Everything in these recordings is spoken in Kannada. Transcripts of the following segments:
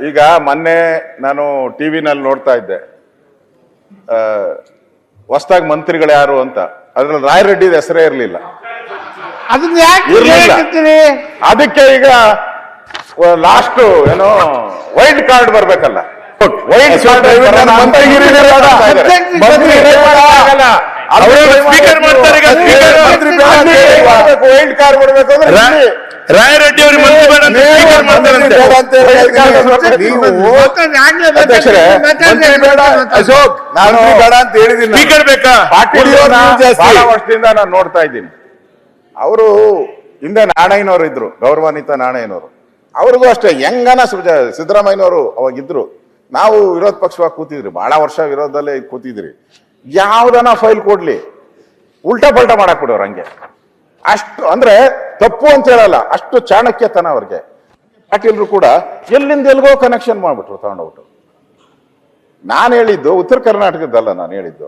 ಈಗ ಮೊನ್ನೆ ನಾನು ಟಿವಿನಲ್ಲಿ ನೋಡ್ತಾ ಇದ್ದೆ, ಹೊಸದಾಗಿ ಮಂತ್ರಿಗಳು ಯಾರು ಅಂತ. ಅದ್ರಲ್ಲಿ ರಾಯರೆಡ್ಡಿ ಹೆಸರೇ ಇರ್ಲಿಲ್ಲ. ಅದಕ್ಕೆ ಈಗ ಲಾಸ್ಟ್ ಏನೋ ವೈಲ್ಡ್ ಕಾರ್ಡ್ ಬರ್ಬೇಕಲ್ಲ, ವೈಲ್ಡ್ ಕಾರ್ಡ್ ವೈಲ್ಡ್ ಕಾರ್ಡ್ ಬರ್ಬೇಕು ಅಂದ್ರೆ ರಾಯರೆಡ್ಡಿ ಅವರು ಅಶೋಕ್, ನಾನು ಬೇಡ ಅಂತ ಹೇಳಿದ್ದೀನಿ. ಸ್ಪೀಕರ್ ಬೇಕಾ? ಬಹಳ ವರ್ಷದಿಂದ ನಾನು ನೋಡ್ತಾ ಇದ್ದೀನಿ. ಅವರು ಹಿಂದೆ ನಾಣಯ್ಯನವರು ಇದ್ರು, ಗೌರವಾನ್ವಿತ ನಾಣಯ್ಯನವರು. ಅವ್ರಿಗೂ ಅಷ್ಟೇ ಹೆಂಗನ ಸಿದ್ದರಾಮಯ್ಯನವರು ಅವಾಗಿದ್ರು. ನಾವು ವಿರೋಧ ಪಕ್ಷವಾಗಿ ಕೂತಿದ್ರಿ, ಬಹಳ ವರ್ಷ ವಿರೋಧದಲ್ಲೇ ಕೂತಿದ್ರಿ. ಯಾವ್ದನ ಫೈಲ್ ಕೊಡ್ಲಿ ಉಲ್ಟಾ ಪಲ್ಟಾ ಮಾಡಕ್ ಬಿಡೋರು ಹಂಗೆ. ಅಷ್ಟು ಅಂದ್ರೆ ತಪ್ಪು ಅಂತ ಹೇಳಲ್ಲ, ಅಷ್ಟು ಚಾಣಕ್ಯತನ ಅವ್ರಿಗೆ. ಪಾಟೀಲ್ರು ಕೂಡ ಎಲ್ಲಿಂದ ಎಲ್ಗೋ ಕನೆಕ್ಷನ್ ಮಾಡ್ಬಿಟ್ರು ತಗೊಂಡೋಗ್ಬಿಟ್ಟು. ನಾನು ಹೇಳಿದ್ದು ಉತ್ತರ ಕರ್ನಾಟಕದಲ್ಲ, ನಾನು ಹೇಳಿದ್ದು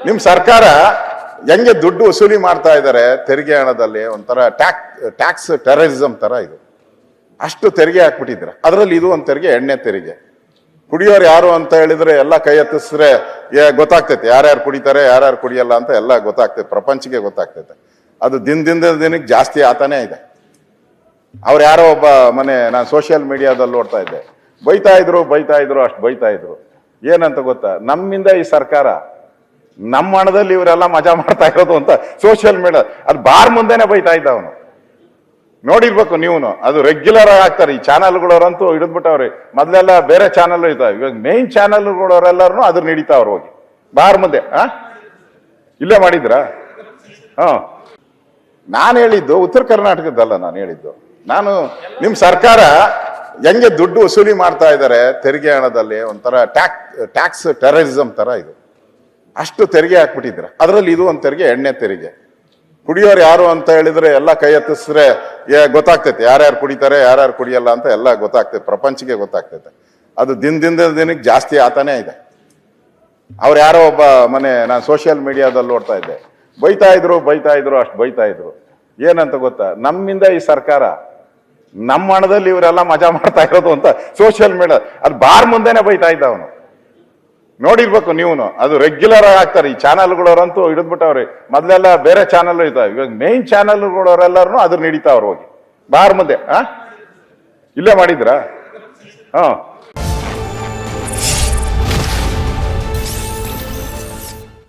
ನಿಮ್ ಸರ್ಕಾರ ಹೆಂಗೆ ದುಡ್ಡು ವಸೂಲಿ ಮಾಡ್ತಾ ಇದ್ದಾರೆ ತೆರಿಗೆ ಹಣದಲ್ಲಿ, ಒಂಥರ ಟ್ಯಾಕ್ಸ್ ಟೆರರಿಸಂ ತರ ಇದು. ಅಷ್ಟು ತೆರಿಗೆ ಹಾಕ್ಬಿಟ್ಟಿದ್ರೆ, ಅದರಲ್ಲಿ ಇದು ಒಂದು ತೆರಿಗೆ, ಎಣ್ಣೆ ತೆರಿಗೆ. ಕುಡಿಯೋರು ಯಾರು ಅಂತ ಹೇಳಿದ್ರೆ ಎಲ್ಲ ಕೈ ಎತ್ತಿಸಿದ್ರೆ ಗೊತ್ತಾಗ್ತೈತೆ ಯಾರ್ಯಾರು ಕುಡಿತಾರೆ ಯಾರ್ಯಾರು ಕುಡಿಯಲ್ಲ ಅಂತ ಎಲ್ಲ ಗೊತ್ತಾಗ್ತೈತೆ, ಪ್ರಪಂಚಕ್ಕೆ ಗೊತ್ತಾಗ್ತೈತೆ. ಅದು ದಿನಕ್ಕೆ ಜಾಸ್ತಿ ಆತಾನೇ ಇದೆ. ಅವ್ರು ಯಾರೋ ಒಬ್ಬ ನಾನು ಸೋಷಿಯಲ್ ಮೀಡಿಯಾದಲ್ಲಿ ನೋಡ್ತಾ ಇದ್ದೆ, ಬೈತಾ ಇದ್ರು ಅಷ್ಟು ಬೈತಾ ಇದ್ರು. ಏನಂತ ಗೊತ್ತಾ, ನಮ್ಮಿಂದ ಈ ಸರ್ಕಾರ, ನಮ್ಮ ಹಣದಲ್ಲಿ ಇವರೆಲ್ಲ ಮಜಾ ಮಾಡ್ತಾ ಇರೋದು ಅಂತ ಸೋಷಿಯಲ್ ಮೀಡಿಯಾ ಅದು ಬಾರ್ ಮುಂದೆನೆ ಬೈತಾ ಇದ್ದ ಅವನು. ನೋಡಿರ್ಬೇಕು ನೀವು, ಅದು ರೆಗ್ಯುಲರ್ ಆಗಿ ಆಗ್ತಾರೆ. ಈ ಚಾನಲ್ಗಳವರಂತೂ ಹಿಡಿದ್ಬಿಟ್ಟವ್ರಿ. ಮೊದ್ಲೆಲ್ಲ ಬೇರೆ ಚಾನಲ್ ಇರ್ತಾವೆ, ಇವಾಗ ಮೇನ್ ಚಾನಲ್ಗಳವರೆಲ್ಲರೂ ಅದ್ರ ನಡೀತಾವ್ರು ಹೋಗಿ ಬಾರ್ ಮುಂದೆ. ಇಲ್ಲೇ ಮಾಡಿದ್ರ? ನಾನು ಹೇಳಿದ್ದು ಉತ್ತರ ಕರ್ನಾಟಕದಲ್ಲ, ನಾನು ಹೇಳಿದ್ದು ನಿಮ್ ಸರ್ಕಾರ ಹೆಂಗೆ ದುಡ್ಡು ವಸೂಲಿ ಮಾಡ್ತಾ ಇದ್ದಾರೆ ತೆರಿಗೆ ಹಣದಲ್ಲಿ, ಒಂಥರ ಟ್ಯಾಕ್ಸ್ ಟೆರರಿಸಂ ತರ ಇದು. ಅಷ್ಟು ತೆರಿಗೆ ಹಾಕ್ಬಿಟ್ಟಿದ್ರೆ, ಅದರಲ್ಲಿ ಇದು ಒಂದು ತೆರಿಗೆ, ಎಣ್ಣೆ ತೆರಿಗೆ. ಕುಡಿಯೋರು ಯಾರು ಅಂತ ಹೇಳಿದ್ರೆ ಎಲ್ಲ ಕೈ ಎತ್ತಿಸಿದ್ರೆ ಗೊತ್ತಾಗ್ತೈತೆ ಯಾರ್ಯಾರು ಕುಡಿತಾರೆ ಯಾರ್ಯಾರು ಕುಡಿಯಲ್ಲ ಅಂತ ಎಲ್ಲ ಗೊತ್ತಾಗ್ತೈತೆ, ಪ್ರಪಂಚಕ್ಕೆ ಗೊತ್ತಾಗ್ತೈತೆ. ಅದು ದಿನಕ್ಕೆ ಜಾಸ್ತಿ ಆತಾನೇ ಇದೆ. ಅವ್ರು ಯಾರೋ ಒಬ್ಬ ನಾನು ಸೋಷಿಯಲ್ ಮೀಡಿಯಾದಲ್ಲಿ ನೋಡ್ತಾ ಇದ್ದೆ, ಬೈತಾ ಇದ್ರು ಅಷ್ಟು ಬೈತಾ ಇದ್ರು. ಏನಂತ ಗೊತ್ತಾ, ನಮ್ಮಿಂದ ಈ ಸರ್ಕಾರ, ನಮ್ಮ ಹಣದಲ್ಲಿ ಇವರೆಲ್ಲ ಮಜಾ ಮಾಡ್ತಾ ಇರೋದು ಅಂತ ಸೋಷಿಯಲ್ ಮೀಡಿಯಾ ಅದು ಬಾರ್ ಮುಂದೆನೆ ಬೈತಾ ಇದ್ದ ಅವನು. ನೋಡಿರ್ಬೇಕು ನೀವು, ಅದು ರೆಗ್ಯುಲರ್ ಆಗಿ ಆಗ್ತಾರೆ. ಈ ಚಾನಲ್ಗಳವರಂತೂ ಹಿಡಿದ್ಬಿಟ್ಟವ್ರಿ. ಮೊದ್ಲೆಲ್ಲ ಬೇರೆ ಚಾನಲ್ ಇರ್ತಾವೆ, ಇವಾಗ ಮೇನ್ ಚಾನಲ್ಗಳವರೆಲ್ಲರೂ ಅದ್ರ ನಡೀತಾವ್ರು ಹೋಗಿ ಬಾರ್ ಮುಂದೆ. ಇಲ್ಲೇ ಮಾಡಿದ್ರ?